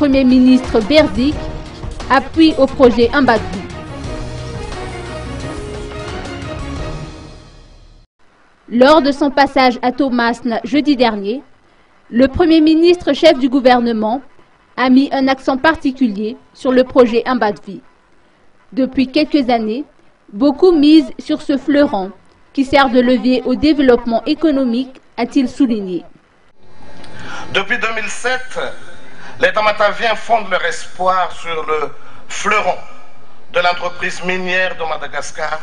Premier ministre Berzik appuie au projet Mbadvi. Lors de son passage à Thomasne jeudi dernier, le Premier ministre chef du gouvernement a mis un accent particulier sur le projet Mbadvi. Depuis quelques années, beaucoup misent sur ce fleuron qui sert de levier au développement économique, a-t-il souligné. Depuis 2007, les Tamataviens fondent leur espoir sur le fleuron de l'entreprise minière de Madagascar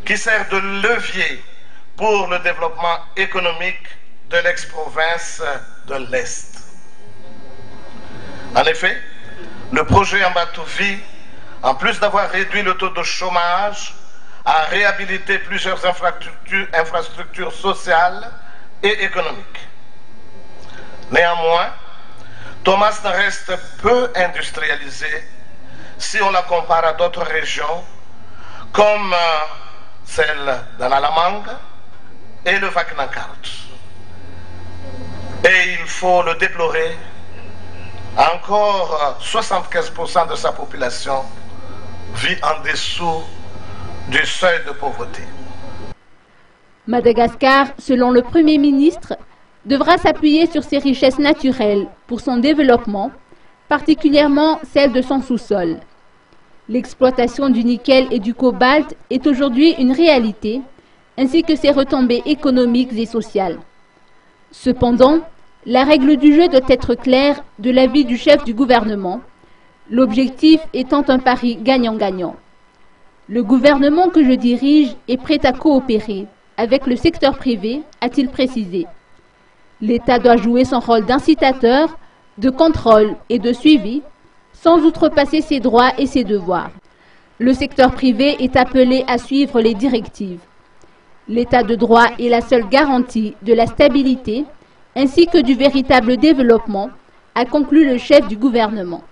qui sert de levier pour le développement économique de l'ex-province de l'Est. En effet, le projet Mbadvi, en plus d'avoir réduit le taux de chômage, a réhabilité plusieurs infrastructures sociales et économiques. Néanmoins, Thomasne reste peu industrialisée si on la compare à d'autres régions comme celle d'Analamanga et le Vaknankart. Et il faut le déplorer, encore 75% de sa population vit en dessous du seuil de pauvreté. Madagascar, selon le Premier ministre, devra s'appuyer sur ses richesses naturelles pour son développement, particulièrement celle de son sous-sol. L'exploitation du nickel et du cobalt est aujourd'hui une réalité, ainsi que ses retombées économiques et sociales. Cependant, la règle du jeu doit être claire de l'avis du chef du gouvernement, l'objectif étant un pari gagnant-gagnant. Le gouvernement que je dirige est prêt à coopérer avec le secteur privé, a-t-il précisé. L'État doit jouer son rôle d'incitateur, de contrôle et de suivi, sans outrepasser ses droits et ses devoirs. Le secteur privé est appelé à suivre les directives. L'état de droit est la seule garantie de la stabilité ainsi que du véritable développement, a conclu le chef du gouvernement.